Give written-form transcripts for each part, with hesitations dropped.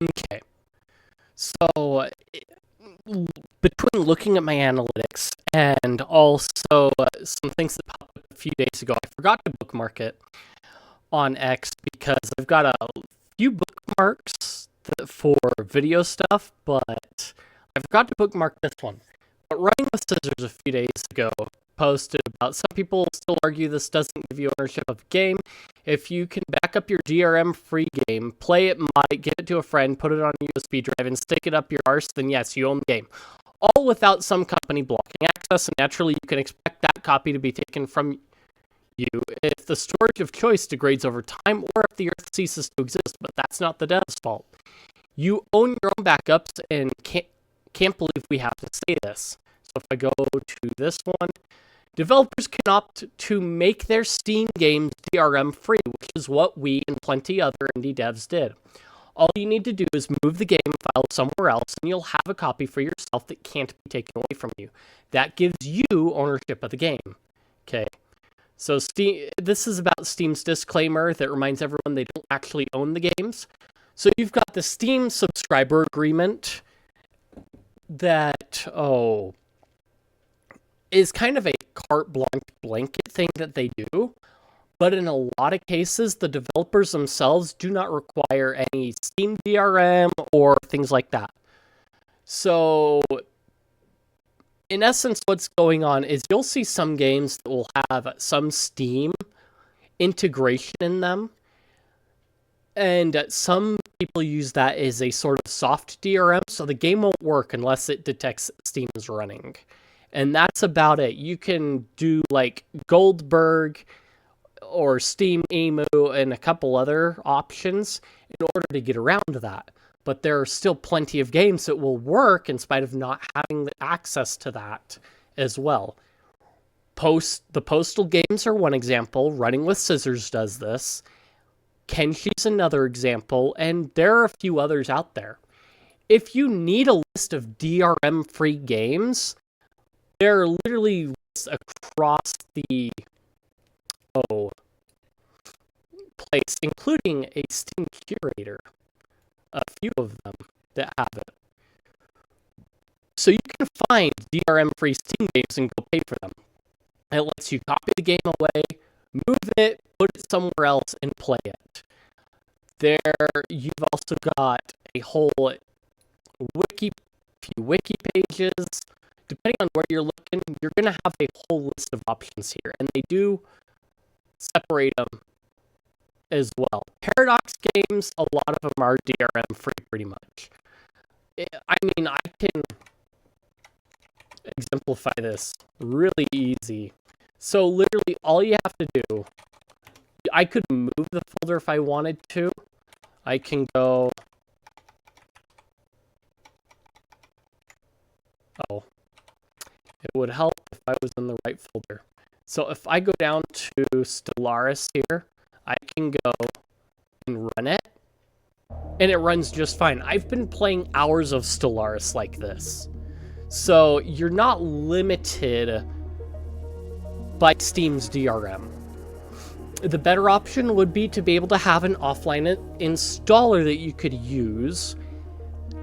Okay. So, between looking at my analytics and also some things that popped up a few days ago, I forgot to bookmark it on X because I've got a few bookmarks for video stuff, but I forgot to bookmark this one. But Running with Scissors a few days ago posted about some people still argue this doesn't give you ownership of a game. If you can back up your DRM-free game, play it, mod it, give it to a friend, put it on a USB drive, and stick it up your arse, then yes, you own the game. All without some company blocking access, and naturally you can expect that copy to be taken from you if the storage of choice degrades over time or if the Earth ceases to exist, but that's not the dev's fault. You own your own backups and can't believe we have to say this. So if I go to this one, developers can opt to make their Steam games DRM free, which is what we and plenty other indie devs did. All you need to do is move the game file somewhere else, and you'll have a copy for yourself that can't be taken away from you. That gives you ownership of the game. Okay. So Steam, this is about Steam's disclaimer that reminds everyone they don't actually own the games. So you've got the Steam subscriber agreement that, is kind of a carte blanche blanket thing that they do. But in a lot of cases, the developers themselves do not require any Steam DRM or things like that. So, in essence, what's going on is you'll see some games that will have some Steam integration in them. And some people use that as a sort of soft DRM, so the game won't work unless it detects Steam is running. And that's about it. You can do like Goldberg or Steam Emu and a couple other options in order to get around that. But there are still plenty of games that will work in spite of not having the access to that as well. The Postal games are one example. Running with Scissors does this. Kenshi's another example, and there are a few others out there. If you need a list of DRM-free games, there are literally lists across the place, including a Steam curator, a few of them that have it. So you can find DRM-free Steam games and go pay for them. It lets you copy the game away, move it, put it somewhere else, and play it. There, you've also got a whole few wiki pages. Depending on where you're looking, you're going to have a whole list of options here, and they do separate them as well. Paradox games, a lot of them are DRM free pretty much. I mean, I can exemplify this really easy. So literally all you have to do, I could move the folder if I wanted to. I can go, it would help if I was in the right folder. So if I go down to Stellaris here, I can go and run it, and it runs just fine. I've been playing hours of Stellaris like this. So you're not limited by Steam's DRM. The better option would be to be able to have an offline installer that you could use,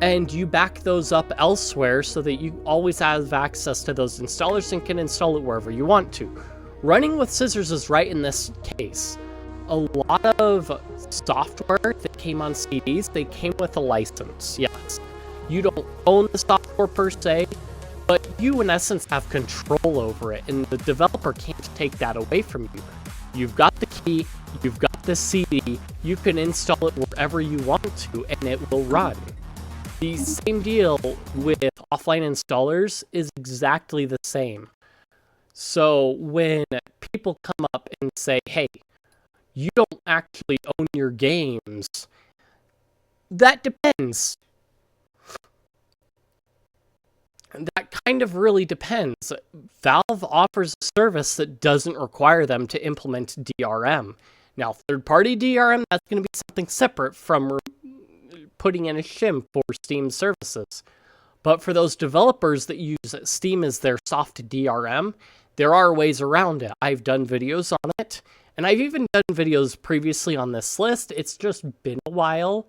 and you back those up elsewhere so that you always have access to those installers and can install it wherever you want to. Running with Scissors is right in this case. A lot of software that came on CDs, they came with a license, yes. You don't own the software per se, but you in essence have control over it, and the developer can't take that away from you. You've got the key, you've got the CD, you can install it wherever you want to, and it will run. The same deal with offline installers is exactly the same. So when people come up and say, hey, you don't actually own your games, that depends. That kind of really depends. Valve offers a service that doesn't require them to implement DRM. Now, third-party DRM, that's going to be something separate from putting in a shim for Steam services. But for those developers that use Steam as their soft DRM, there are ways around it. I've done videos on it, and I've even done videos previously on this list. It's just been a while,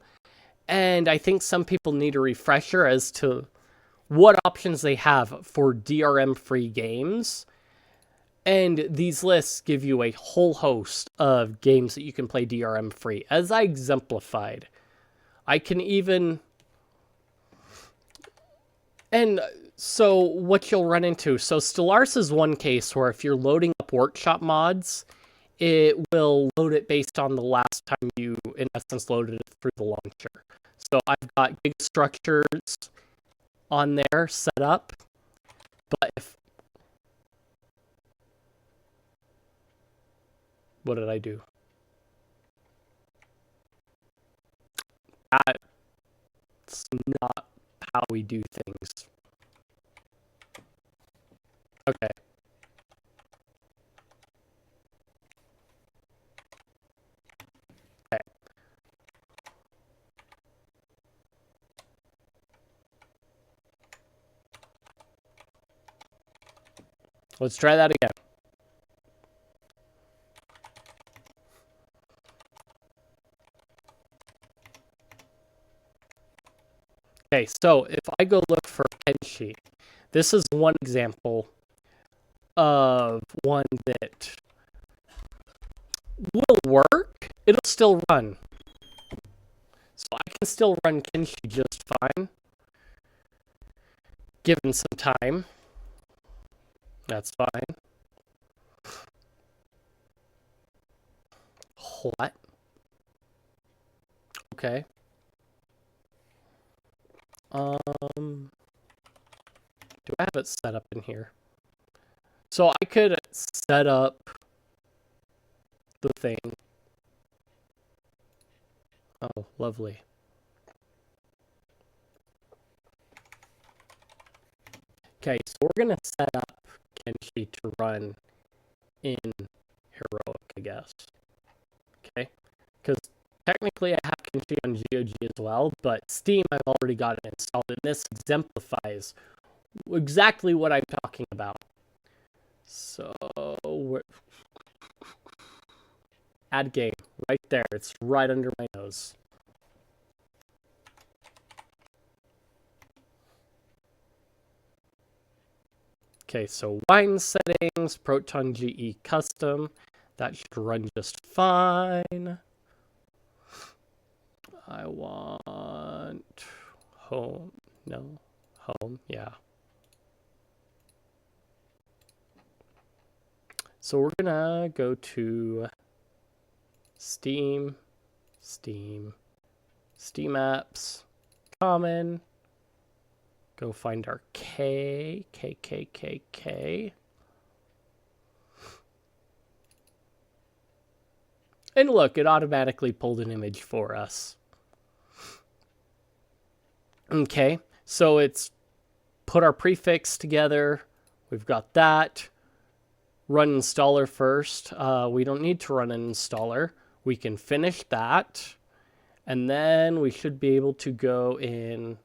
And I think some people need a refresher as to what options they have for DRM-free games. And these lists give you a whole host of games that you can play DRM-free. As I exemplified, I can even... And so what you'll run into... So Stellaris is one case where if you're loading up workshop mods, it will load it based on the last time you, in essence, loaded it through the launcher. So I've got big structures on there set up, but if... What did I do? That's not how we do things. Okay. Okay. Let's try that again. Okay, so if I go look for Kenshi, this is one example of one that will work. It'll still run. So I can still run Kenshi just fine, given some time. That's fine. What? Okay. Do I have it set up in here? So I could set up the thing. Oh, lovely. Okay, so we're gonna set up Kenshi to run in Heroic, I guess. Okay, because technically I have Kenshi on GOG as well, but Steam I've already got it installed, and this exemplifies exactly what I'm talking about. So add game right there. It's right under my nose. Okay, so wine settings, Proton GE custom. That should run just fine. I want home. No, home. Yeah. So we're gonna go to Steam apps, common. Go find our K. And look, it automatically pulled an image for us. Okay, so it's put our prefix together. We've got that. Run installer first. We don't need to run an installer. We can finish that. And then we should be able to go in...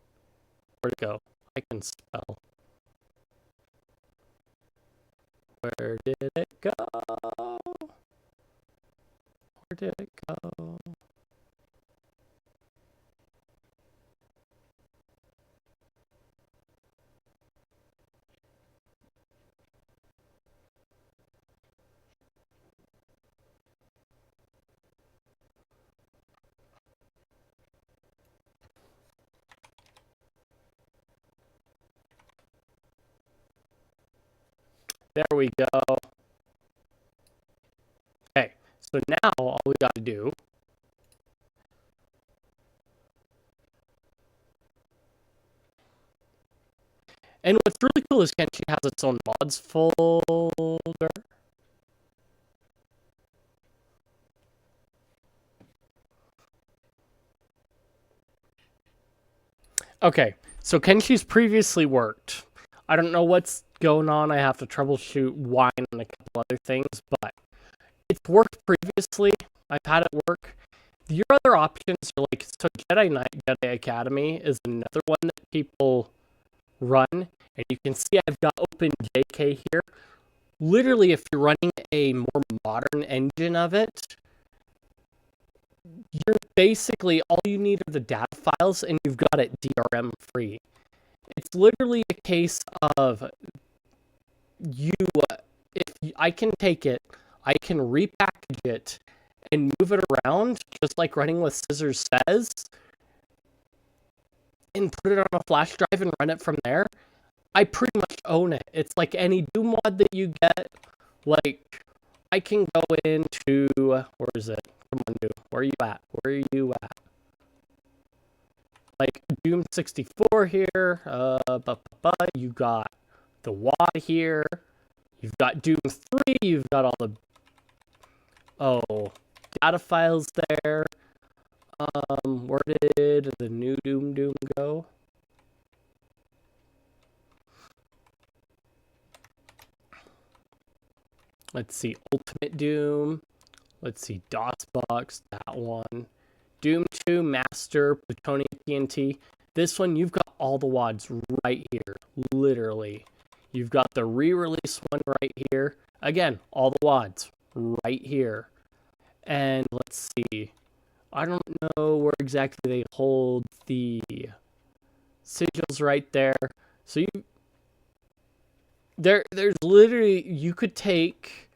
Where'd it go? I can spell. Where did it go? Where did it go? There we go. Okay, so now all we got to do and what's really cool is Kenshi has its own mods folder. Okay, so Kenshi's previously worked. I don't know what's going on. I have to troubleshoot wine and a couple other things, but it's worked previously. I've had it work. Your other options are like, so Jedi Knight, Jedi Academy is another one that people run, and you can see I've got open JK here. Literally, if you're running a more modern engine of it, you're basically, all you need are the data files, and you've got it DRM-free. It's literally a case of you, if I can take it, I can repackage it and move it around, just like running with scissors says, and put it on a flash drive and run it from there. I pretty much own it. It's like any Doom mod that you get. Like, I can go into, where is it? Come on, Doom. Where are you at? Where are you at? Like, Doom 64 here. You got the WAD here. You've got Doom 3. You've got all the, data files there. Where did the new Doom go? Let's see, Ultimate Doom. Let's see, DOSBox, that one. Doom 2, Master, Plutonium TNT. This one, you've got all the WADs right here, literally. You've got the re-release one right here. Again, all the WADs right here. And let's see, I don't know where exactly they hold the sigils right there. So there's literally, you could take,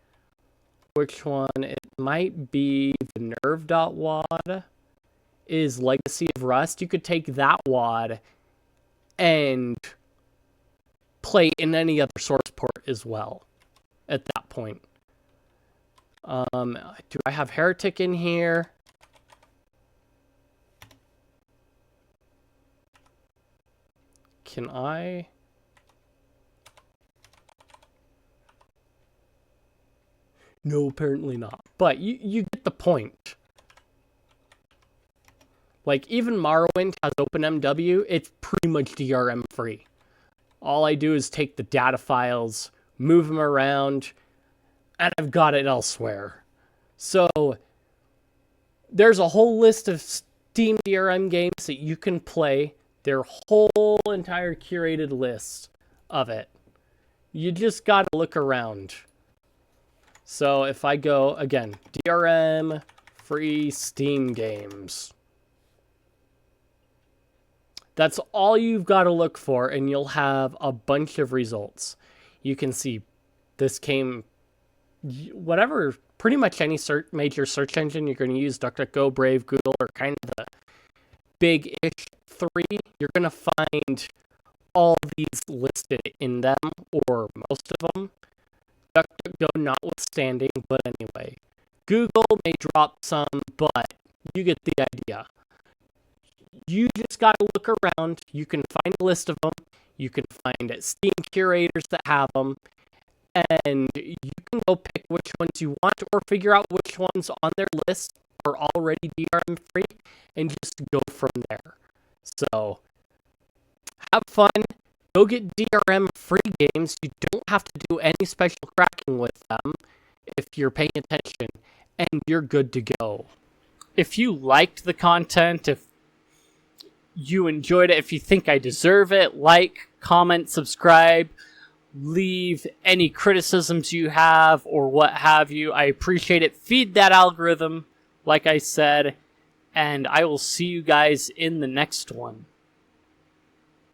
which one? It might be the nerve.wad is Legacy of Rust. You could take that WAD and play in any other source port as well at that point. Do I have Heretic in here? Can I? No, apparently not. But you get the point. Like, even Morrowind has OpenMW. It's pretty much DRM free. All I do is take the data files, move them around, and I've got it elsewhere. So there's a whole list of Steam DRM games that you can play. Their whole entire curated list of it. You just gotta look around. So if I go, again, DRM free Steam games. That's all you've got to look for, and you'll have a bunch of results. You can see this came, whatever, pretty much any major search engine you're going to use, DuckDuckGo, Brave, Google, or kind of the big-ish three, you're going to find all these listed in them, or most of them. DuckDuckGo notwithstanding, but anyway. Google may drop some, but you get the idea. You just got to look around. You can find a list of them. You can find Steam curators that have them. And you can go pick which ones you want or figure out which ones on their list are already DRM free and just go from there. So, have fun. Go get DRM free games. You don't have to do any special cracking with them if you're paying attention, and you're good to go. If you liked the content, if you enjoyed it, if you think I deserve it, like, comment, subscribe, leave any criticisms you have or what have you. I appreciate it. Feed that algorithm, like I said, and I will see you guys in the next one.